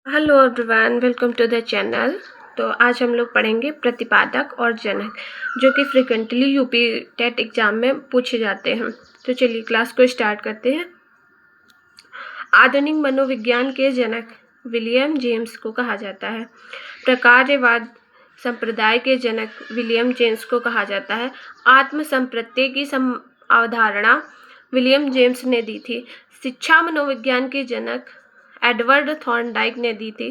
Hello everyone, welcome to the channel. तो आज हम लोग पढ़ेंगे प्रतिपादक और जनक, जो कि फ्रिक्वेंटली यूपी टेट एग्जाम में पूछे जाते हैं। तो चलिए क्लास को स्टार्ट करते हैं। आधुनिक मनोविज्ञान के जनक विलियम जेम्स को कहा जाता है। प्रकार्यवाद संप्रदाय के जनक विलियम जेम्स को कहा जाता है। आत्म संप्रत्यय की अवधारणा विलियम जेम्स ने दी थी। शिक्षा मनोविज्ञान के जनक एडवर्ड थॉर्नडाइक ने दी थी।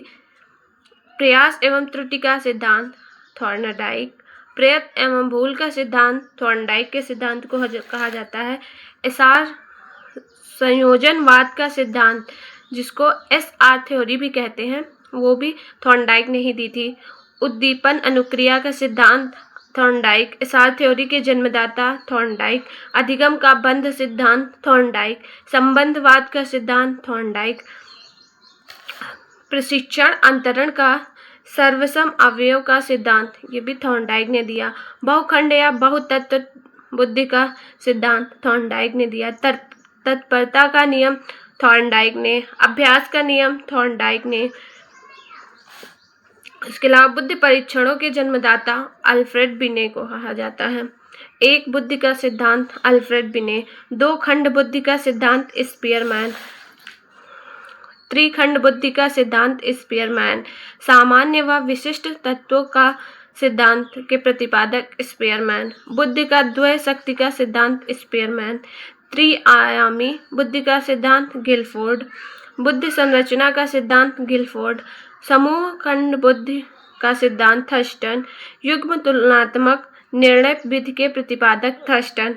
प्रयास एवं त्रुटि का सिद्धांत थॉर्नडाइक। प्रयत्न एवं भूल का सिद्धांत थॉर्नडाइक के सिद्धांत को कहा जाता है। एसआर संयोजनवाद का सिद्धांत, जिसको एसआर थ्योरी भी कहते हैं, वो भी थॉर्नडाइक ने ही दी थी। उद्दीपन अनुक्रिया का सिद्धांत थॉर्नडाइक। एसआर थ्योरी के जन्मदाता थॉर्नडाइक। अधिगम का बंध सिद्धांत थॉर्नडाइक। संबंधवाद का सिद्धांत थॉर्नडाइक। प्रशिक्षण अंतरण का सर्वसम अवयव का सिद्धांत, ये भी थॉर्नडाइक ने दिया। बहुखंड या बहुतत्व बुद्धि का सिद्धांत थॉर्नडाइक ने दिया। तत्परता का नियम थॉर्नडाइक ने। अभ्यास का नियम थॉर्नडाइक ने। इसके अलावा बुद्धि परीक्षणों के जन्मदाता अल्फ्रेड बिने को कहा जाता है। एक बुद्धि का सिद्धांत अल्फ्रेड बिने। दो खंड बुद्धि का सिद्धांत स्पीयरमैन। त्रिखंड बुद्धि का सिद्धांत स्पीयरमैन। सामान्य व विशिष्ट तत्वों का सिद्धांत के प्रतिपादक स्पीयरमैन। बुद्धि का द्वय शक्ति का सिद्धांत स्पीयरमैन। त्रिआयामी बुद्धि का सिद्धांत गिलफोर्ड। बुद्धि संरचना का सिद्धांत गिलफोर्ड। समूह खंड बुद्धि का सिद्धांत थर्स्टन। युग्म तुलनात्मक निर्णय विधि के प्रतिपादक थर्स्टन।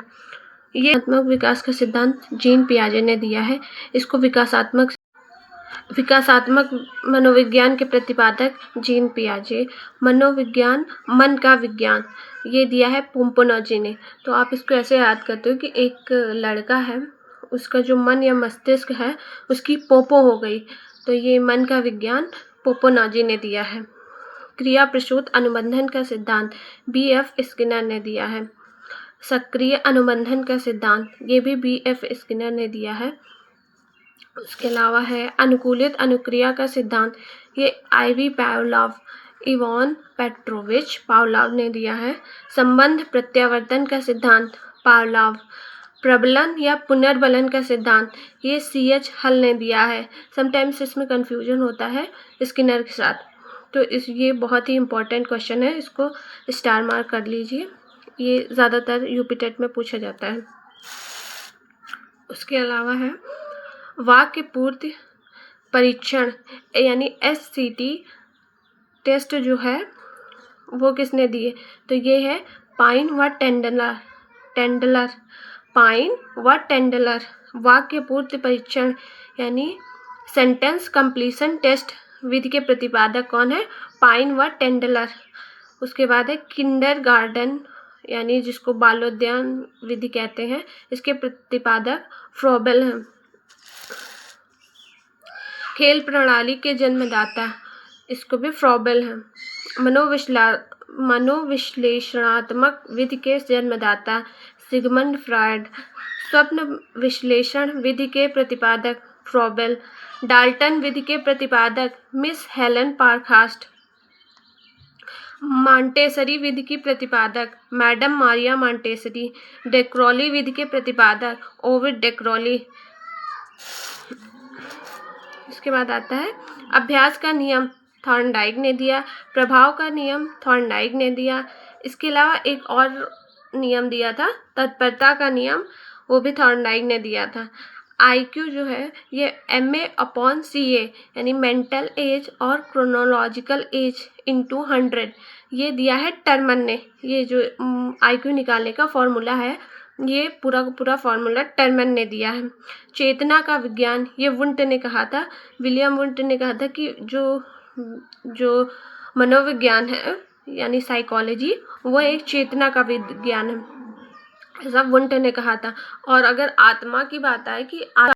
ये विकास का सिद्धांत जीन पियाजे ने दिया है। इसको विकासात्मक मनोविज्ञान के प्रतिपादक जीन पियाजे। मनोविज्ञान मन का विज्ञान, ये दिया है पोम्पोनजी ने। तो आप इसको ऐसे याद करते हो कि एक लड़का है, उसका जो मन या मस्तिष्क है उसकी पोपो हो गई, तो ये मन का विज्ञान पोम्पोनजी ने दिया है। क्रिया प्रसूत अनुबंधन का सिद्धांत बीएफ स्किनर ने दिया है। सक्रिय अनुबंधन का सिद्धांत, ये भी बीएफ स्किनर ने दिया है। उसके अलावा है अनुकूलित अनुक्रिया का सिद्धांत, ये IV Pavlov, Ivan Petrovich Pavlov ने दिया है। संबंध प्रत्यावर्तन का सिद्धांत पावलोव। प्रबलन या पुनर्बलन का सिद्धांत, ये सीएच हल ने दिया है। समटाइम्स इसमें कंफ्यूजन होता है स्किनर के साथ, तो ये बहुत ही इंपॉर्टेंट क्वेश्चन है, इसको स्टार मार्क कर लीजिए, ये ज़्यादातर यूपी टेट में पूछा जाता है। उसके अलावा है वाक्य पूर्ति परीक्षण, यानी एससीटी टेस्ट जो है वो किसने दिए, तो ये है पाइन व टेंडलर। पाइन व टेंडलर। वाक्य पूर्ति परीक्षण यानी सेंटेंस कंप्लीशन टेस्ट विधि के प्रतिपादक कौन है, पाइन व टेंडलर। उसके बाद है किंडरगार्टन, यानी जिसको बालोद्यान विधि कहते हैं, इसके प्रतिपादक फ्रोबेल हैं। खेल प्रणाली के जन्मदाता, इसको भी फ्रोबेल हैं। मनोविश्लेषणात्मक विधि के जन्मदाता सिगमंड फ्रायड। स्वप्न विश्लेषण विधि के प्रतिपादक फ्रोबेल। डाल्टन विधि के प्रतिपादक मिस हेलन पारखास्ट। मांटेसरी विधि की प्रतिपादक मैडम मारिया मांटेसरी। डेक्रोली विधि के प्रतिपादक ओविड डेक्रोली। इसके बाद आता है अभ्यास का नियम, थॉर्नडाइक ने दिया। प्रभाव का नियम थॉर्नडाइक ने दिया। इसके अलावा एक और नियम दिया था, तत्परता का नियम, वो भी थॉर्नडाइक ने दिया था। आईक्यू जो है ये MA/CA, यानी मेंटल एज और क्रोनोलॉजिकल एज इंटू 100, ये दिया है टर्मन ने। ये जो आईक्यू निकालने का फॉर्मूला है, ये पूरा फॉर्मूला टर्मन ने दिया है। चेतना का विज्ञान, ये वुंट ने कहा था, विलियम वुंट ने कहा था कि जो मनोविज्ञान है यानी साइकोलॉजी, वो एक चेतना का विज्ञान है, ऐसा वुंट ने कहा था। और अगर आत्मा की बात आए कि